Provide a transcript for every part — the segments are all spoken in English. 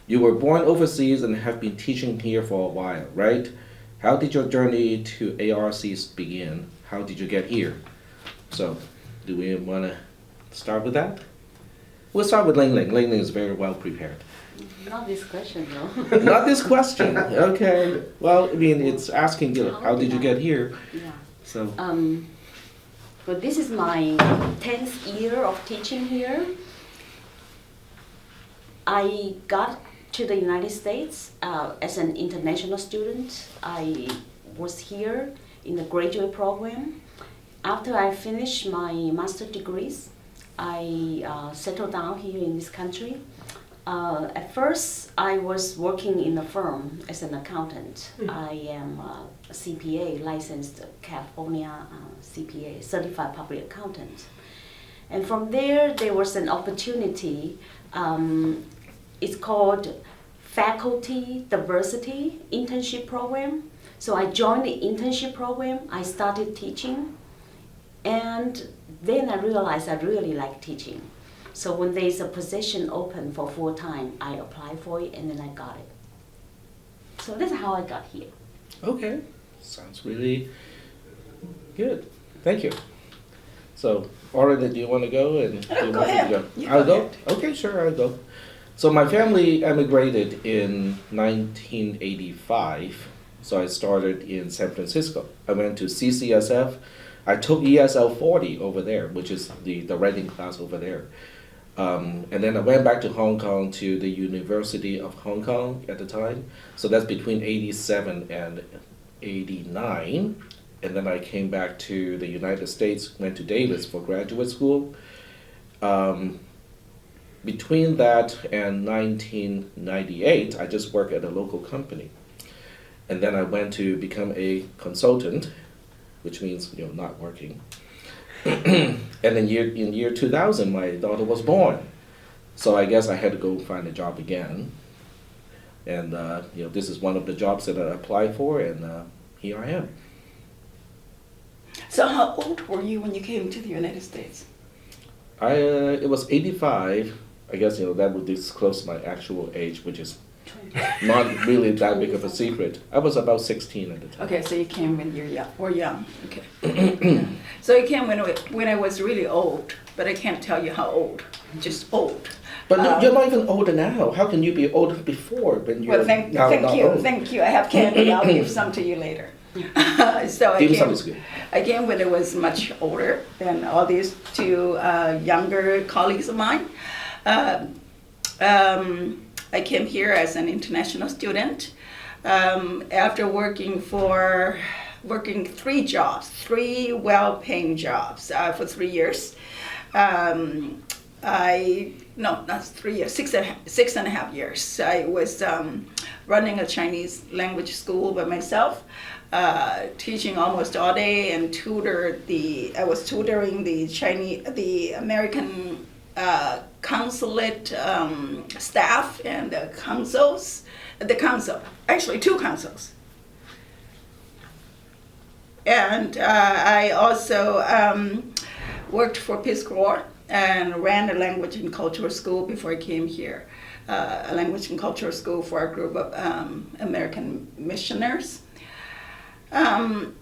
You were born overseas and have been teaching here for a while, right? How did your journey to ARCs begin? How did you get here? So, do we want to start with that? We'll start with Ling Ling. Ling Ling is very well prepared. Not this question, though. Not this question. Okay. Well, I mean, it's asking you, how did you get here? Yeah. So. But this is my 10th year of teaching here. I got to the United States as an international student. I was here in the graduate program. After I finished my master's degrees, I settled down here in this country. At first, I was working in a firm as an accountant. I am a CPA, licensed California CPA, certified public accountant. And from there was an opportunity. It's called Faculty Diversity Internship Program. So I joined the internship program. I started teaching, and then I realized I really like teaching. So when there's a position open for full-time, I apply for it and then I got it. So that's how I got here. Okay, sounds really good. Thank you. So, Aura, do you want to go? And do you Go want me to ahead. go? You I'll go go. ahead. Okay, sure, I'll go. So my family emigrated in 1985. So I started in San Francisco. I went to CCSF. I took ESL 40 over there, which is the writing class over there. And then I went back to Hong Kong to the University of Hong Kong at the time. So that's between 87 and 89. And then I came back to the United States, went to Davis for graduate school. Between that and 1998, I just worked at a local company. And then I went to become a consultant, which means, not working. And in year 2000, my daughter was born. So I guess I had to go find a job again. And, this is one of the jobs that I applied for, and here I am. So how old were you when you came to the United States? It was 85. I guess, that would disclose my actual age, which is not really that big of a secret. I was about 16 at the time. Okay, so you came when were young. Okay. So you came when I was really old, but I can't tell you how old. Just old. But no, you're not even older now. How can you be older before when you're Well, thank not you, old? thank you. I have candy. I'll give some to you later. So I Dim sum came, is good. I came when I was much older than all these two younger colleagues of mine. I came here as an international student after working three well-paying jobs for 3 years. Not 3 years, six and a half years. I was running a Chinese language school by myself, teaching almost all day, and I was tutoring the American consulate staff and the council, actually 2 councils. And I also worked for Peace Corps and ran a language and cultural school before I came here, a language and cultural school for a group of American missionaries. And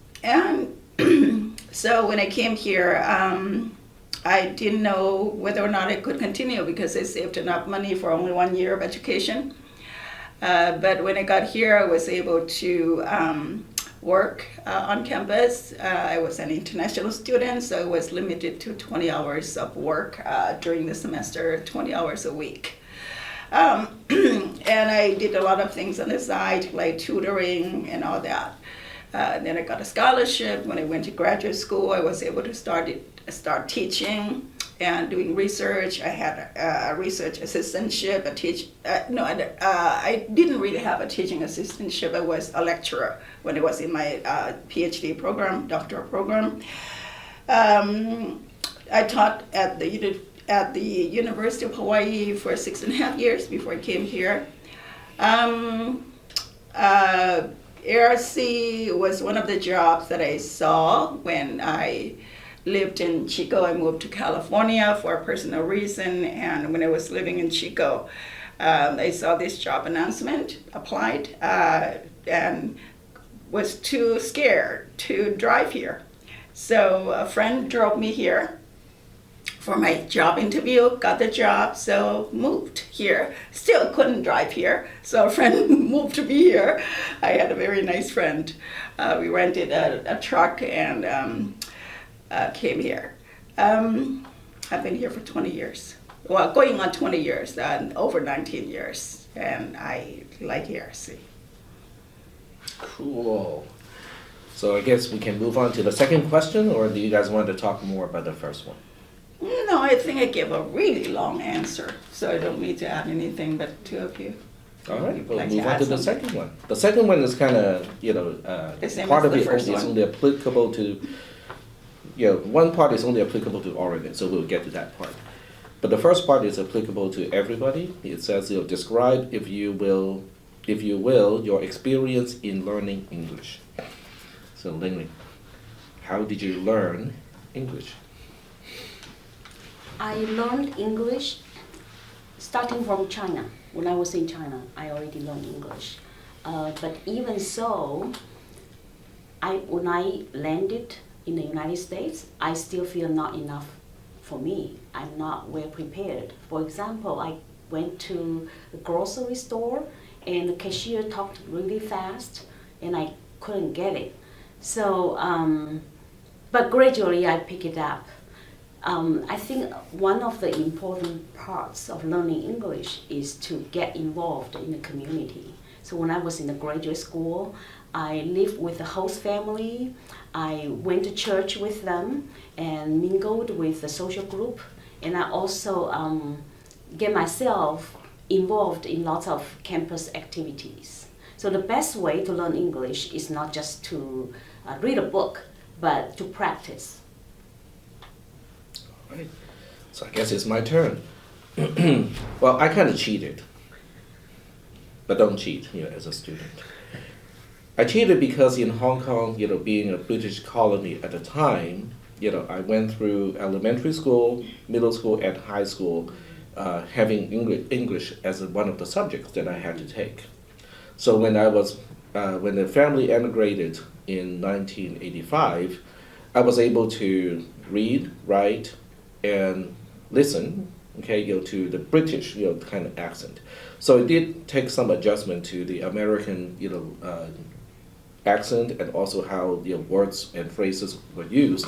so when I came here, I didn't know whether or not I could continue because I saved enough money for only 1 year of education. But when I got here, I was able to work on campus. I was an international student, so I was limited to 20 hours of work during the semester, 20 hours a week. And I did a lot of things on the side, like tutoring and all that. Then I got a scholarship. When I went to graduate school, I was able to start teaching and doing research. I had a research assistantship. I didn't really have a teaching assistantship. I was a lecturer when I was in my PhD program, doctoral program. I taught at the University of Hawaii for 6.5 years before I came here. ARC was one of the jobs that I saw when I lived in Chico. I moved to California for a personal reason, and when I was living in Chico, I saw this job announcement, applied, and was too scared to drive here. So a friend drove me here for my job interview, got the job, so moved here. Still couldn't drive here, so a friend moved me here. I had a very nice friend. We rented a truck and came here. I've been here for 20 years. Well, going on 20 years, over 19 years, and I like here, see. Cool. So I guess we can move on to the second question, or do you guys want to talk more about the first one? No, I think I gave a really long answer, so I don't need to add anything, but two of you. All right, we'll Like to move on add to the something? second one. The second one is kind of, The same part as of the it first is one. only applicable to, one part is only applicable to Oregon, so we'll get to that part. But the first part is applicable to everybody. It says, describe, if you will, your experience in learning English. So, Ling, how did you learn English? I learned English starting from China. When I was in China, I already learned English. But even so, when I landed in the United States, I still feel not enough for me. I'm not well prepared. For example, I went to the grocery store and the cashier talked really fast and I couldn't get it. So, but gradually I picked it up. I think one of the important parts of learning English is to get involved in the community. So when I was in the graduate school, I lived with the host family. I went to church with them and mingled with the social group. And I also get myself involved in lots of campus activities. So the best way to learn English is not just to read a book, but to practice. Right. So I guess it's my turn. Well, I kind of cheated, but don't cheat, as a student. I cheated because in Hong Kong, being a British colony at the time, I went through elementary school, middle school, and high school, having English as one of the subjects that I had to take. So when the family emigrated in 1985, I was able to read, write, and listen, to the British, kind of accent. So it did take some adjustment to the American, accent and also how words and phrases were used.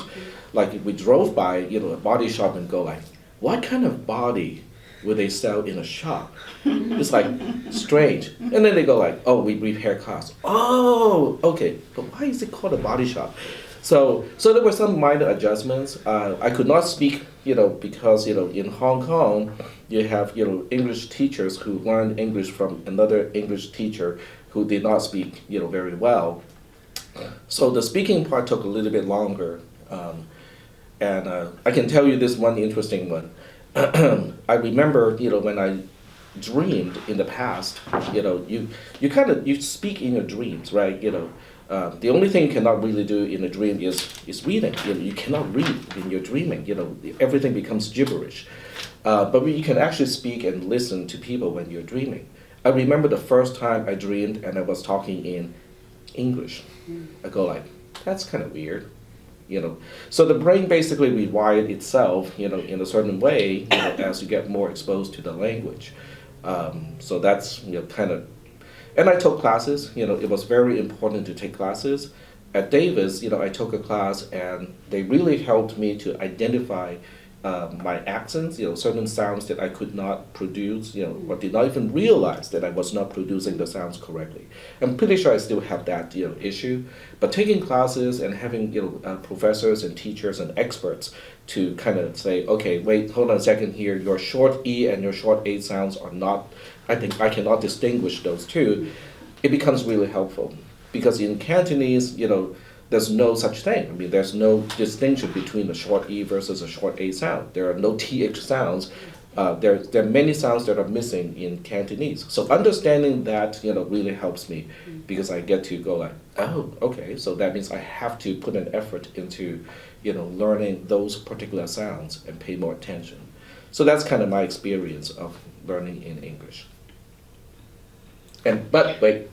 Like if we drove by, a body shop and go like, what kind of body would they sell in a shop? It's like strange. And then they go like, oh, we repair cars. Oh, okay, but why is it called a body shop? So there were some minor adjustments. I could not speak, because, in Hong Kong, you have, English teachers who learned English from another English teacher who did not speak, very well. So the speaking part took a little bit longer. And I can tell you this one interesting one. I remember, when I dreamed in the past, you speak in your dreams, right? The only thing you cannot really do in a dream is reading. You cannot read when you're dreaming. Everything becomes gibberish. But you can actually speak and listen to people when you're dreaming. I remember the first time I dreamed and I was talking in English. I go like, that's kind of weird. So the brain basically rewired itself, in a certain way, as you get more exposed to the language. So that's, kind of. And I took classes, it was very important to take classes. At Davis, I took a class and they really helped me to identify my accents, certain sounds that I could not produce, or did not even realize that I was not producing the sounds correctly. I'm pretty sure I still have that, issue. But taking classes and having, professors and teachers and experts to kind of say, okay, wait, hold on a second here, your short E and your short A sounds are not, I think I cannot distinguish those two, it becomes really helpful. Because in Cantonese, there's no such thing. I mean, there's no distinction between a short E versus a short A sound. There are no TH sounds. There are many sounds that are missing in Cantonese. So understanding that, really helps me because I get to go like, oh, okay, so that means I have to put an effort into, learning those particular sounds and pay more attention. So that's kind of my experience of learning in English. But wait,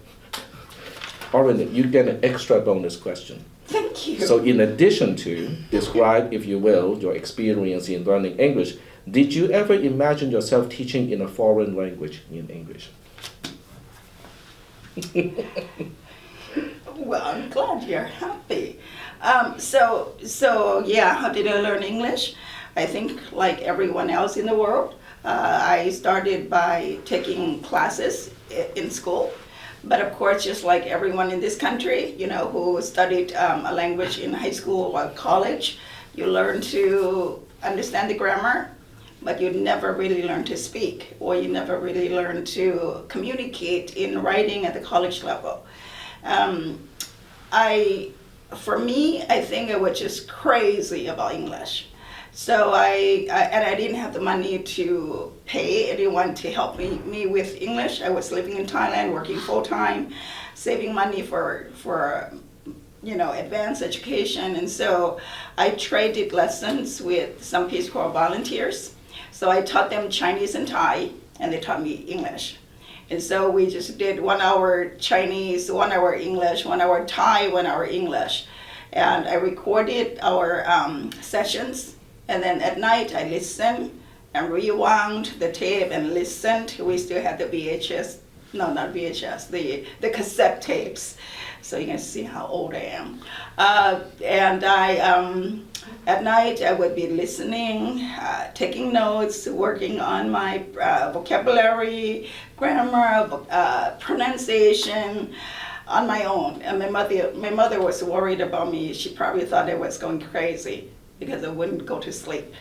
Oren, you get an extra bonus question. Thank you. So in addition to describe, if you will, your experience in learning English, did you ever imagine yourself teaching in a foreign language in English? Well, I'm glad you're happy. So yeah, how did I learn English? I think like everyone else in the world, I started by taking classes in school. But of course, just like everyone in this country, who studied a language in high school or college, you learn to understand the grammar, but you never really learn to speak, or you never really learn to communicate in writing at the college level. For me, I think I was just crazy about English. So I didn't have the money to pay anyone to help me with English. I was living in Thailand, working full time, saving money for advanced education, and so I traded lessons with some Peace Corps volunteers. So I taught them Chinese and Thai, and they taught me English. And so we just did 1 hour Chinese, 1 hour English, 1 hour Thai, 1 hour English, and I recorded our sessions. And then at night I listened and rewound the tape and listened. We still had the VHS, no, not VHS, the cassette tapes. So you can see how old I am. And at night I would be listening, taking notes, working on my vocabulary, grammar, pronunciation on my own. And my mother was worried about me. She probably thought I was going crazy, because I wouldn't go to sleep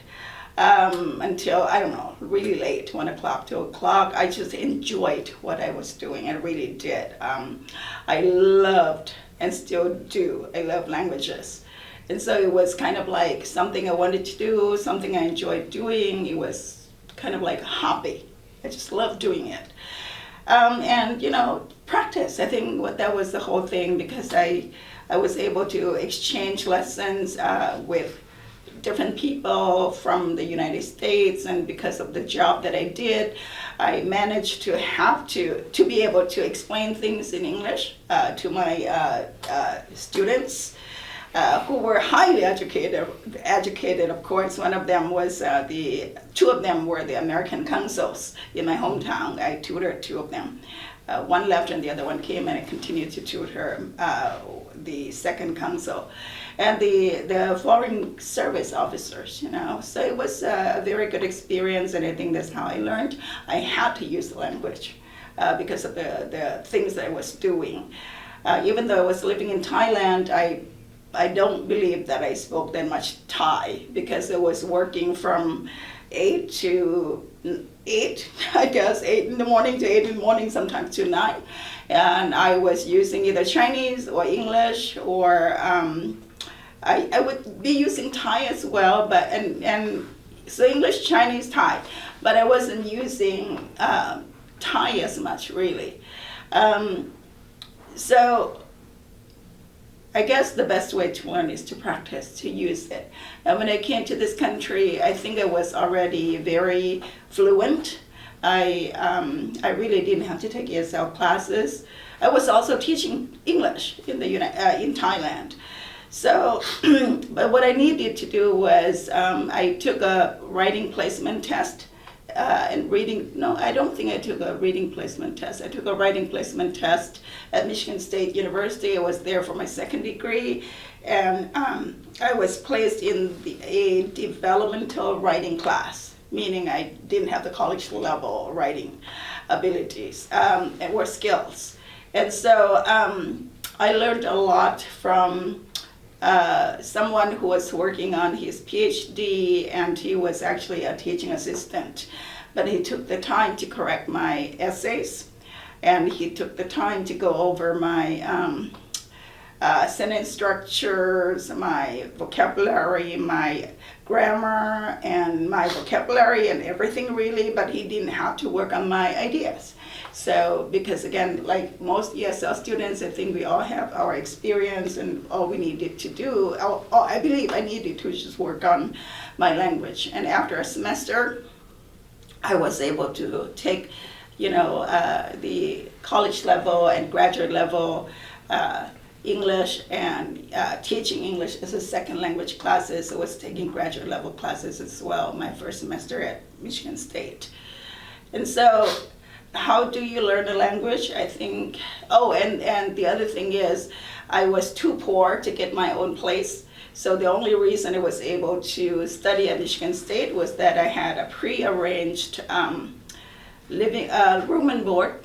until, I don't know, really late, 1 o'clock, 2 o'clock. I just enjoyed what I was doing. I really did. I loved, and still do, I love languages. And so it was kind of like something I wanted to do, something I enjoyed doing. It was kind of like a hobby. I just loved doing it. And, practice. I think that was the whole thing, because I was able to exchange lessons with different people from the United States, and because of the job that I did, I managed to have to be able to explain things in English to my students who were highly educated, of course. One of them was two of them were the American consuls in my hometown. I tutored two of them. One left and the other one came, and I continued to tutor the second consul. And the foreign service officers, So it was a very good experience, and I think that's how I learned. I had to use the language because of the things that I was doing. Even though I was living in Thailand, I don't believe that I spoke that much Thai, because I was working from 8 to 8, I guess, 8 in the morning to 8 in the morning, sometimes to 9. And I was using either Chinese or English, or I would be using Thai as well, but and so English, Chinese, Thai, but I wasn't using Thai as much, really. So I guess the best way to learn is to practice, to use it. And when I came to this country, I think I was already very fluent. I really didn't have to take ESL classes. I was also teaching English in Thailand. So, but what I needed to do was I took a writing placement test and reading. No, I don't think I took a reading placement test. I took a writing placement test at Michigan State University. I was there for my second degree, and I was placed in a developmental writing class, meaning I didn't have the college level writing abilities or skills. And so I learned a lot from someone who was working on his PhD, and he was actually a teaching assistant. But he took the time to correct my essays, and he took the time to go over my sentence structures, my vocabulary, my grammar, and my vocabulary and everything, really, but he didn't have to work on my ideas. So, because again, like most ESL students, I think we all have our experience, and all we needed to do, I believe I needed to just work on my language. And after a semester, I was able to take, the college level and graduate level English and teaching English as a second language classes. I was taking graduate level classes as well my first semester at Michigan State. And so how do you learn a language? I think, and the other thing is I was too poor to get my own place. So the only reason I was able to study at Michigan State was that I had a pre-arranged living room and board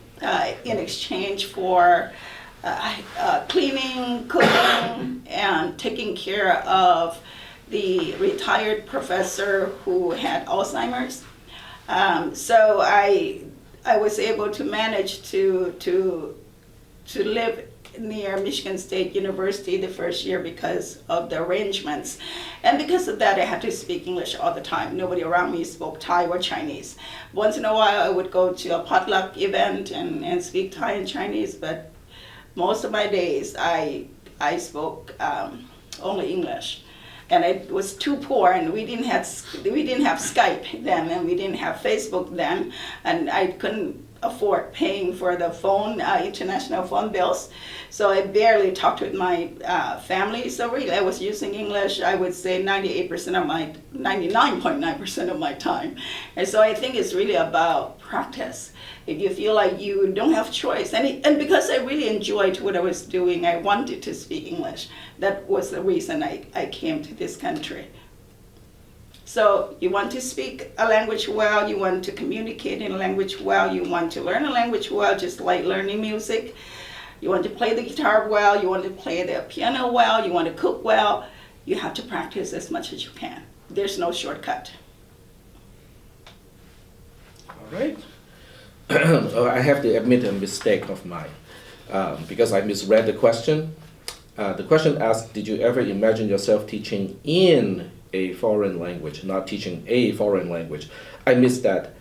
in exchange for cleaning, cooking, and taking care of the retired professor who had Alzheimer's. So I was able to manage to live near Michigan State University the first year because of the arrangements. And because of that, I had to speak English all the time. Nobody around me spoke Thai or Chinese. Once in a while, I would go to a potluck event and speak Thai and Chinese, but most of my days, I spoke only English. And I was too poor, and we didn't have Skype then, and we didn't have Facebook then, and I couldn't afford paying for the phone, international phone bills. So I barely talked with my family. So really, I was using English, I would say 99.9% of my time. And so I think it's really about practice. If you feel like you don't have choice, and because I really enjoyed what I was doing, I wanted to speak English. That was the reason I came to this country. So you want to speak a language well, you want to communicate in a language well, you want to learn a language well, just like learning music. You want to play the guitar well, you want to play the piano well, you want to cook well. You have to practice as much as you can. There's no shortcut. All right. I have to admit a mistake of mine because I misread the question. The question asked, did you ever imagine yourself teaching in a foreign language, not teaching a foreign language? I missed that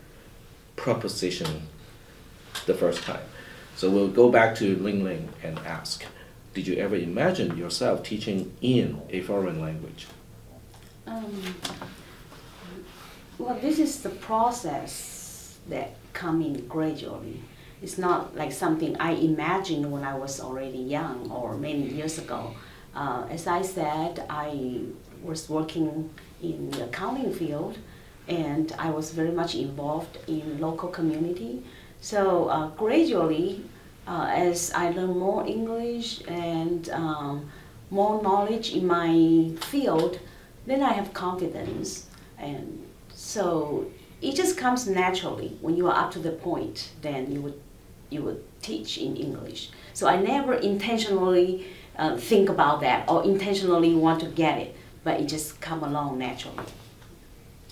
proposition the first time. So we'll go back to Ling Ling and ask, did you ever imagine yourself teaching in a foreign language? Well, this is the process that comes in gradually. It's not like something I imagined when I was already young or many years ago. As I said, I was working in the accounting field, and I was very much involved in local community. So gradually, as I learn more English and more knowledge in my field, then I have confidence. And so it just comes naturally. When you are up to the point, then you would teach in English. So I never intentionally think about that or intentionally want to get it, but it just come along naturally.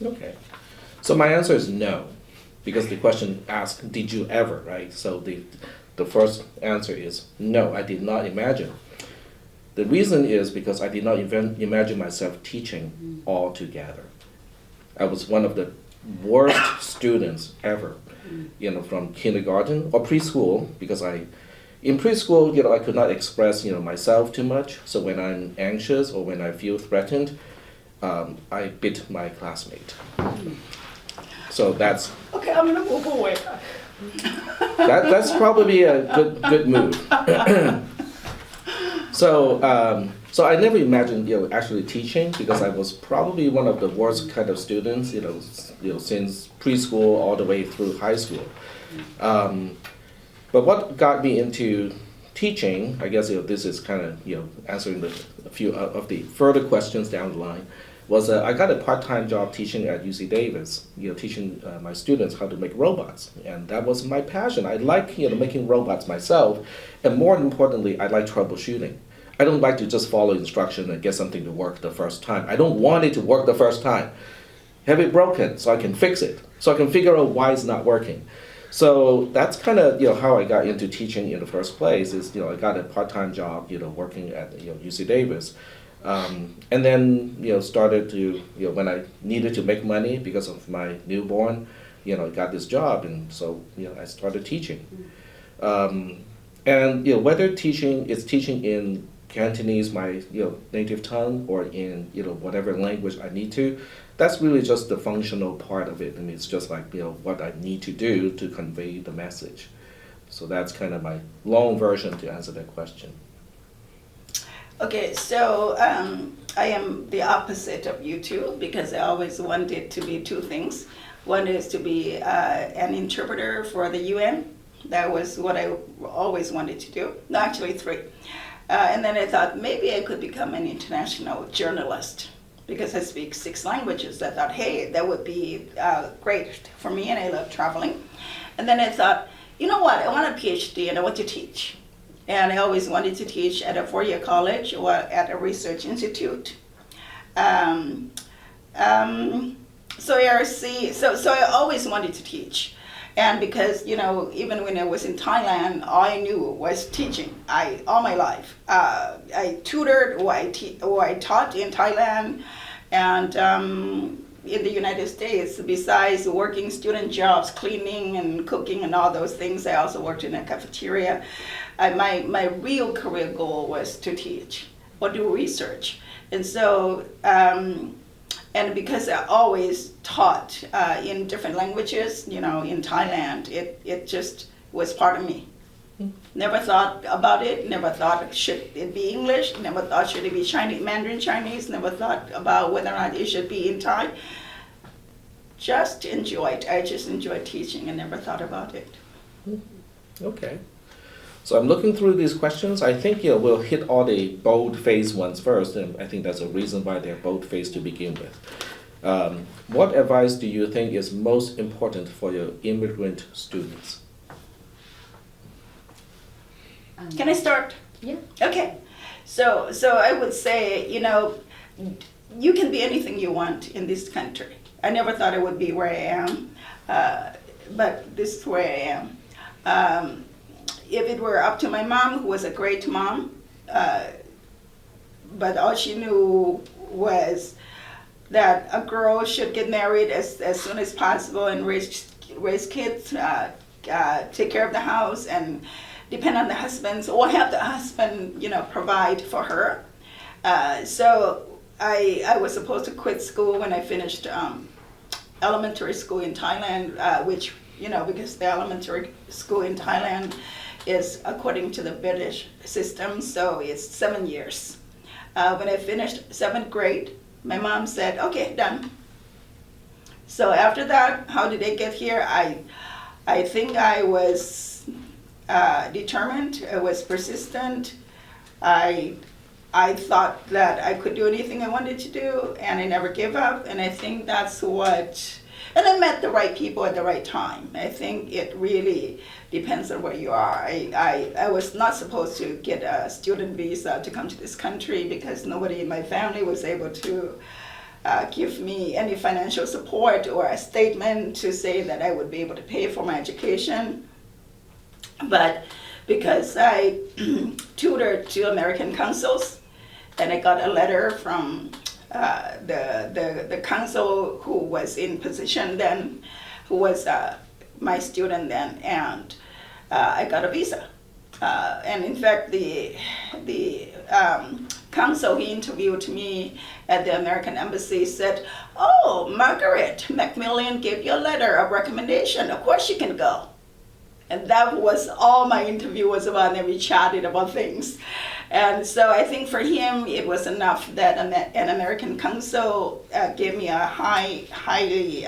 Okay. So my answer is no, because the question asked, did you ever, right? So the first answer is no, I did not imagine. The reason is because I did not imagine myself teaching altogether. I was one of the worst students ever, from kindergarten or preschool, because in preschool, I could not express, myself too much. So when I'm anxious or when I feel threatened, I beat my classmate. So that's Okay, I'm gonna move away. that's probably a good move. So I never imagined actually teaching, because I was probably one of the worst kind of students, since preschool all the way through high school. But what got me into teaching, I guess this is kind of answering a few of the further questions down the line, was I got a part-time job teaching at UC Davis, teaching my students how to make robots, and that was my passion. I like making robots myself, and more importantly, I like troubleshooting. I don't like to just follow instruction and get something to work the first time. I don't want it to work the first time. Have it broken so I can fix it, so I can figure out why it's not working. So that's kind of how I got into teaching in the first place. Is I got a part-time job working at UC Davis. And then started to when I needed to make money because of my newborn, I got this job, and so I started teaching. And whether teaching is teaching in Cantonese, my native tongue, or in whatever language I need to, that's really just the functional part of it. I mean, it's just like what I need to do to convey the message. So that's kind of my long version to answer that question. Okay, so I am the opposite of you two because I always wanted to be two things. One is to be an interpreter for the UN. That was what I always wanted to do. No, actually three. And then I thought maybe I could become an international journalist because I speak 6 languages. I thought, hey, that would be great for me, and I love traveling. And then I thought, you know what, I want a PhD and I want to teach. And I always wanted to teach at a 4-year college or at a research institute. So I always wanted to teach. And because, even when I was in Thailand, all I knew was teaching. All my life. I tutored or I taught in Thailand and in the United States. Besides working student jobs, cleaning and cooking and all those things, I also worked in a cafeteria. My real career goal was to teach or do research. And so, and because I always taught in different languages, in Thailand, it just was part of me. Never thought about it, never thought should it be English, never thought should it be Chinese, Mandarin Chinese, never thought about whether or not it should be in Thai. I just enjoyed teaching and never thought about it. Okay. So I'm looking through these questions. I think we'll hit all the bold-faced ones first, and I think that's a reason why they're bold-faced to begin with. What advice do you think is most important for your immigrant students? Can I start? Yeah. Okay. So I would say, you can be anything you want in this country. I never thought I would be where I am, but this is where I am. If it were up to my mom, who was a great mom, but all she knew was that a girl should get married as soon as possible and raise kids, take care of the house, and depend on the husbands, or have the husband, provide for her. So I was supposed to quit school when I finished elementary school in Thailand, which, because the elementary school in Thailand is according to the British system, so it's 7 years. When I finished 7th grade, my mom said, okay, done. So after that, how did I get here? I think I was determined, I was persistent. I thought that I could do anything I wanted to do, and I never gave up, and I think that's what, and I met the right people at the right time. I think it really depends on where you are. I was not supposed to get a student visa to come to this country because nobody in my family was able to give me any financial support or a statement to say that I would be able to pay for my education. But because I tutored to American consuls, and I got a letter from the consul who was in position then, who was my student then, and I got a visa. And in fact, the consul, he interviewed me at the American embassy, said, oh, Margaret Macmillan gave you a letter of recommendation. Of course you can go. And that was all my interview was about, and then we chatted about things. And so I think for him, it was enough that an American consul gave me a highly,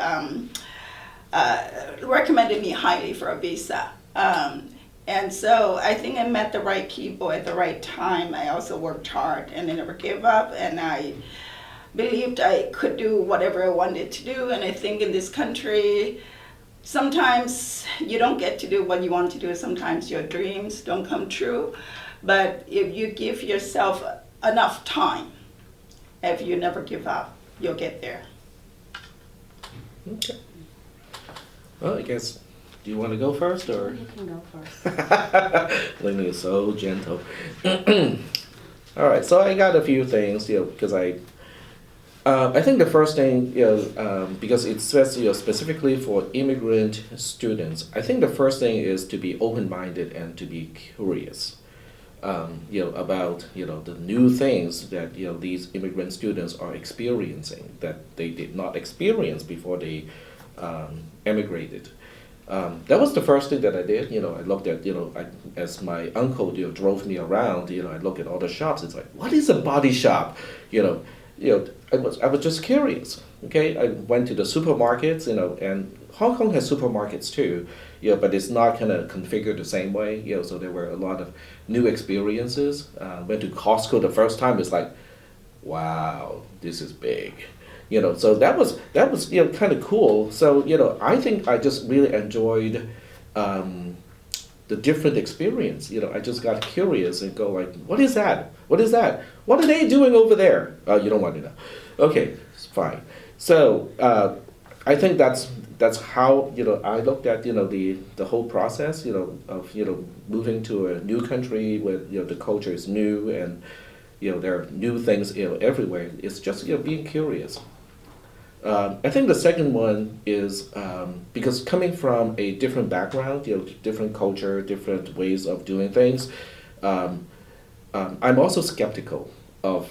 recommended me highly for a visa. And so I think I met the right people at the right time. I also worked hard and I never gave up, and I believed I could do whatever I wanted to do. And I think in this country, sometimes you don't get to do what you want to do. Sometimes your dreams don't come true. But if you give yourself enough time, if you never give up, you'll get there. Okay. Well, I guess, do you want to go first, or? You can go first. Lily is so gentle. All right, so I got a few things, because I think the first thing, because it says, specifically for immigrant students, I think the first thing is to be open-minded and to be curious, about, the new things that, these immigrant students are experiencing that they did not experience before they emigrated. That was the first thing that I did. I looked at, as my uncle, drove me around. I looked at all the shops. It's like, what is a body shop? I was just curious. Okay, I went to the supermarkets, and Hong Kong has supermarkets too. But it's not kind of configured the same way. So there were a lot of new experiences. Went to Costco the first time. It's like, wow, this is big. So that was kind of cool. So I think I just really enjoyed the different experience. I just got curious and go like, what is that? What is that? What are they doing over there? You don't want to know. Okay, it's fine. So I think that's how I looked at the whole process of moving to a new country where the culture is new and there are new things everywhere. It's just being curious. I think the second one is because coming from a different background, different culture, different ways of doing things, I'm also skeptical of,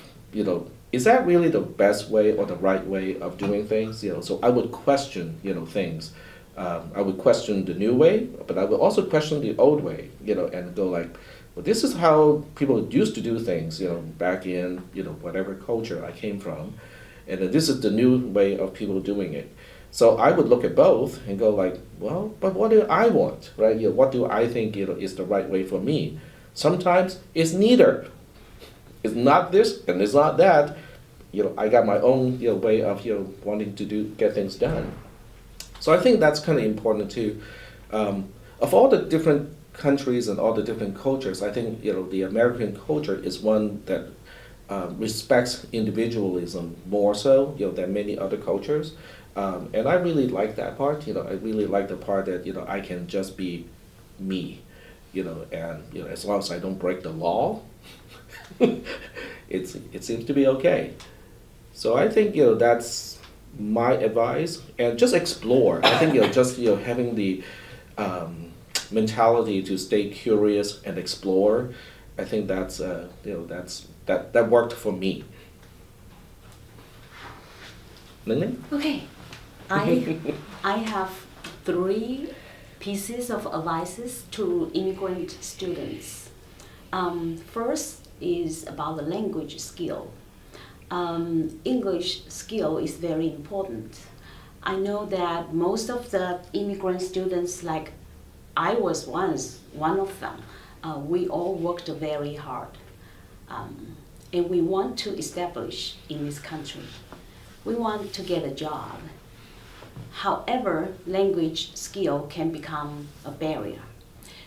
is that really the best way or the right way of doing things? So I would question, things. I would question the new way, but I would also question the old way, and go like, well, this is how people used to do things, back in, whatever culture I came from. And then this is the new way of people doing it. So I would look at both and go like, well, but what do I want, right? What do I think is the right way for me? Sometimes it's neither. It's not this and it's not that. I got my own way of wanting to get things done. So I think that's kind of important too. Of all the different countries and all the different cultures, I think the American culture is one that respects individualism more so than many other cultures, and I really like that part. I really like the part that I can just be me, and as long as I don't break the law, it seems to be okay. So I think that's my advice, and just explore. I think just having the mentality to stay curious and explore. I think that's that worked for me. Ling Ling? Okay, I have 3 pieces of advices to immigrant students. First is about the language skill. English skill is very important. I know that most of the immigrant students, like I was once one of them, we all worked very hard. And we want to establish in this country. We want to get a job. However, language skill can become a barrier.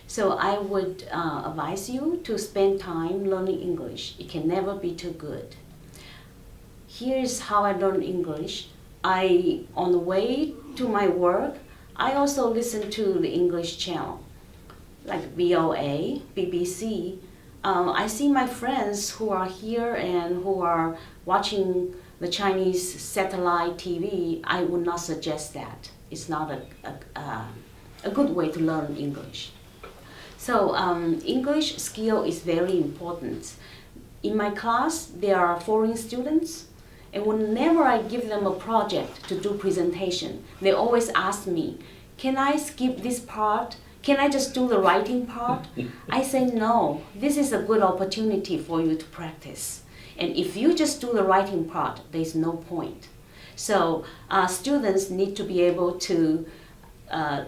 So I would advise you to spend time learning English. It can never be too good. Here's how I learned English. On the way to my work, I also listen to the English channel, like VOA, BBC. I see my friends who are here and who are watching the Chinese satellite TV. I would not suggest that. It's not a good way to learn English. So English skill is very important. In my class, there are foreign students, and whenever I give them a project to do presentation, they always ask me, can I skip this part? Can I just do the writing part? I say no, this is a good opportunity for you to practice. And if you just do the writing part, there's no point. So students need to be able to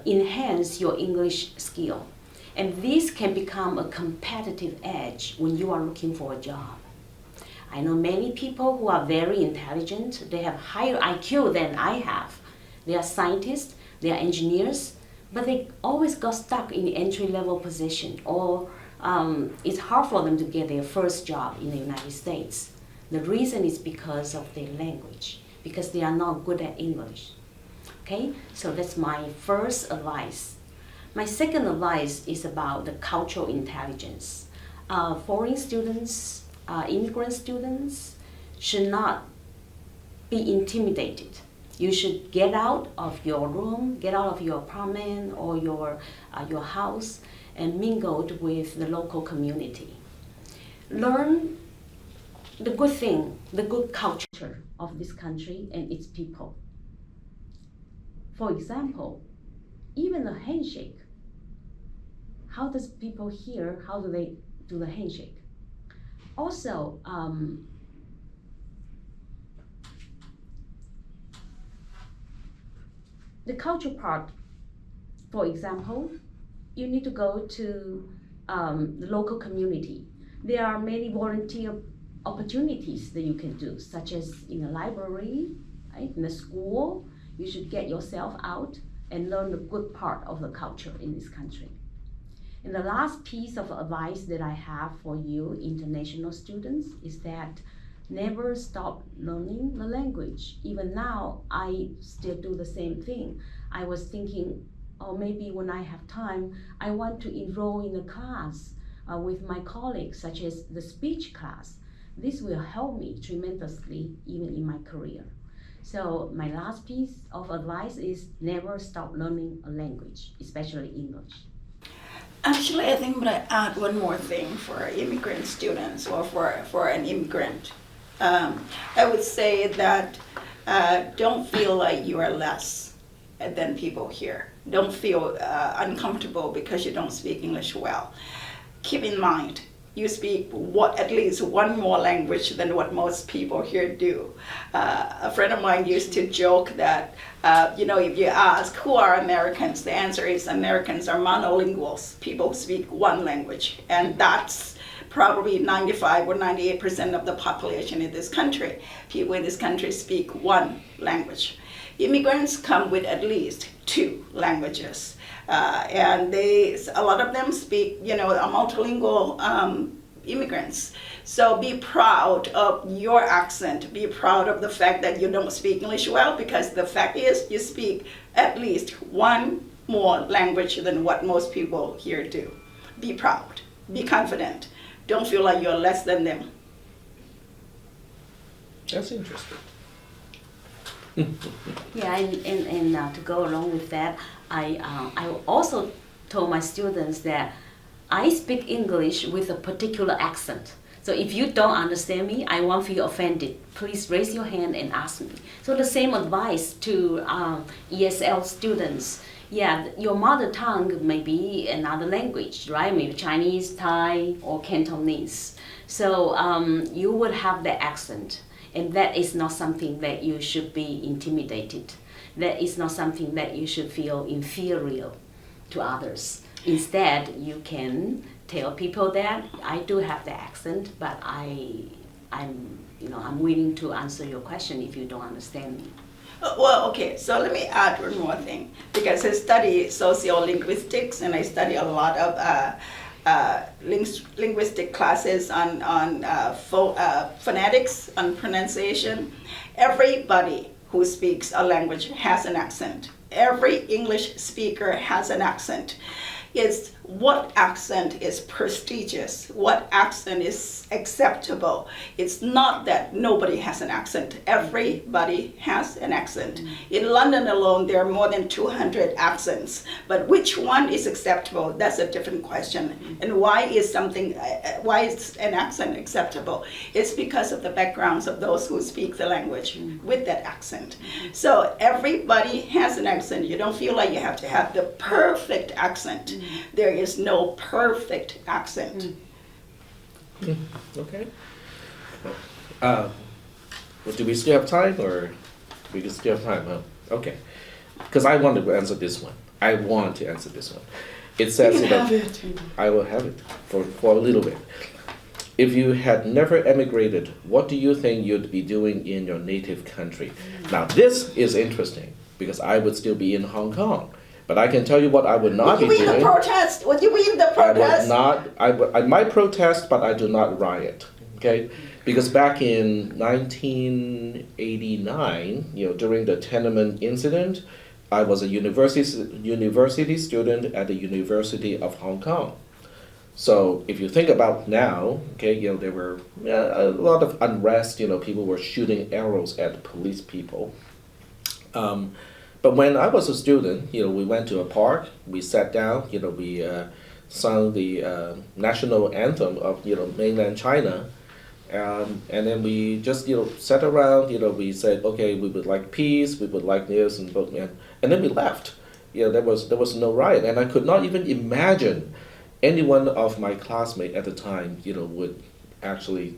enhance your English skill. And this can become a competitive edge when you are looking for a job. I know many people who are very intelligent. They have higher IQ than I have. They are scientists, they are engineers, but they always got stuck in the entry-level position, or it's hard for them to get their first job in the United States. The reason is because of their language, because they are not good at English. Okay, so that's my first advice. My second advice is about the cultural intelligence. Foreign students, immigrant students should not be intimidated. You should get out of your room, get out of your apartment or your house and mingle with the local community. Learn the good thing, the good culture of this country and its people. For example, even a handshake. How does people here, how do they do the handshake? Also, the culture part, for example, you need to go to the local community. There are many volunteer opportunities that you can do, such as in a library, right? In a school. You should get yourself out and learn the good part of the culture in this country. And the last piece of advice that I have for you international students is that never stop learning the language. Even now, I still do the same thing. I was thinking, oh, maybe when I have time, I want to enroll in a class with my colleagues, such as the speech class. This will help me tremendously even in my career. So my last piece of advice is never stop learning a language, especially English. Actually, I think I'm going to add one more thing for immigrant students or for an immigrant. I would say that don't feel like you are less than people here. Don't feel uncomfortable because you don't speak English well. Keep in mind, you speak at least one more language than what most people here do. A friend of mine used to joke that, if you ask who are Americans, the answer is Americans are monolinguals, people who speak one language. And that's probably 95 or 98% of the population in this country. People in this country speak one language. Immigrants come with at least two languages. And a lot of them speak, are multilingual immigrants. So be proud of your accent. Be proud of the fact that you don't speak English well, because the fact is you speak at least one more language than what most people here do. Be proud. Be confident. Don't feel like you're less than them. That's interesting. Yeah, and to go along with that, I also told my students that I speak English with a particular accent. So if you don't understand me, I won't feel offended. Please raise your hand and ask me. So the same advice to ESL students. Yeah, your mother tongue may be another language, right? Maybe Chinese, Thai, or Cantonese. So you will have the accent. And that is not something that you should be intimidated. That is not something that you should feel inferior to others. Instead, you can tell people that I do have the accent, but I'm willing to answer your question if you don't understand me. Well, okay, so let me add one more thing, because I study sociolinguistics and I study a lot of linguistic classes on phonetics, on pronunciation. Everybody who speaks a language has an accent. Every English speaker has an accent. It's what accent is prestigious, what accent is acceptable. It's not that nobody has an accent. Everybody has an accent. In London alone, there are more than 200 accents. But which one is acceptable? That's a different question. And why is an accent acceptable? It's because of the backgrounds of those who speak the language with that accent. So everybody has an accent. You don't feel like you have to have the perfect accent. There is no perfect accent. Okay. Well, do we still have time, or we can still have time? Huh? Okay. Because I want to answer this one. It says I will have it for a little bit. If you had never emigrated, what do you think you'd be doing in your native country? Now, this is interesting because I would still be in Hong Kong. But I can tell you what I would not be doing. Would you be in the protest? Would you be in the protest? I might protest, but I do not riot. Okay? Because back in 1989, during the Tiananmen incident, I was a university student at the University of Hong Kong. So if you think about now, okay, there were a lot of unrest. People were shooting arrows at police people. But when I was a student, we went to a park, we sat down, we sung the national anthem of, mainland China. And then we just, sat around, we said, okay, we would like peace, we would like this, and then we left. there was no riot, and I could not even imagine any one of my classmates at the time, would actually,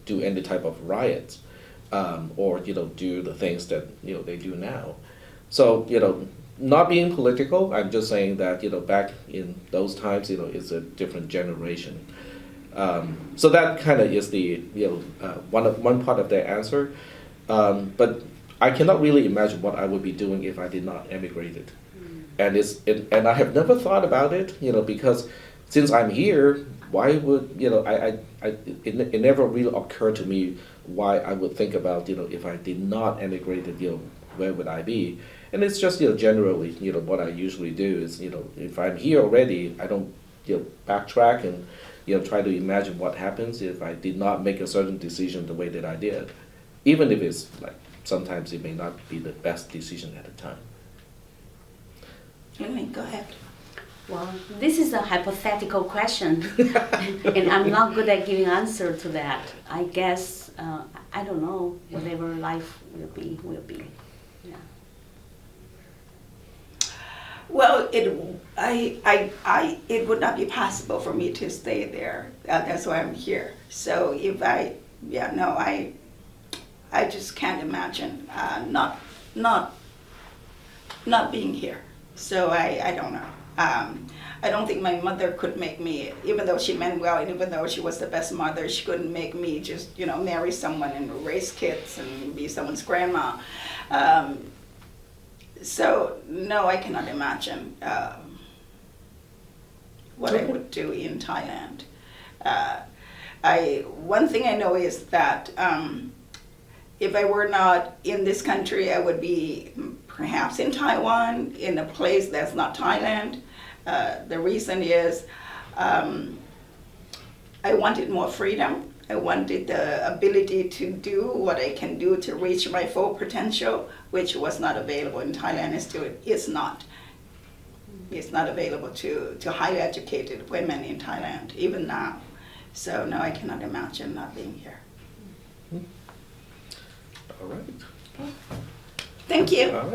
do any type of riots, or do the things that they do now. So not being political, I'm just saying that back in those times, it's a different generation. So that kind of is the one part of the answer, but I cannot really imagine what I would be doing if I did not emigrated, and and I have never thought about it, because since I'm here, why would it never really occurred to me why I would think about if I did not emigrated, where would I be? And it's just generally what I usually do is if I'm here already, I don't backtrack and try to imagine what happens if I did not make a certain decision the way that I did, even if it's like sometimes it may not be the best decision at the time. Go ahead. Well, this is a hypothetical question, and I'm not good at giving answer to that. I guess I don't know. Whatever life will be, will be. Yeah. Well, it would not be possible for me to stay there. That's why I'm here. So if I just can't imagine not being here. So I don't know. I don't think my mother could make me, even though she meant well, and even though she was the best mother, she couldn't make me just marry someone and raise kids and be someone's grandma. So no, I cannot imagine what I would do in Thailand. One thing I know is that if I were not in this country, I would be perhaps in Taiwan, in a place that's not Thailand. The reason is I wanted more freedom. I wanted the ability to do what I can do to reach my full potential, which was not available in Thailand. It's not. It's not available to highly educated women in Thailand, even now. So no, I cannot imagine not being here. All right. Thank you. All right.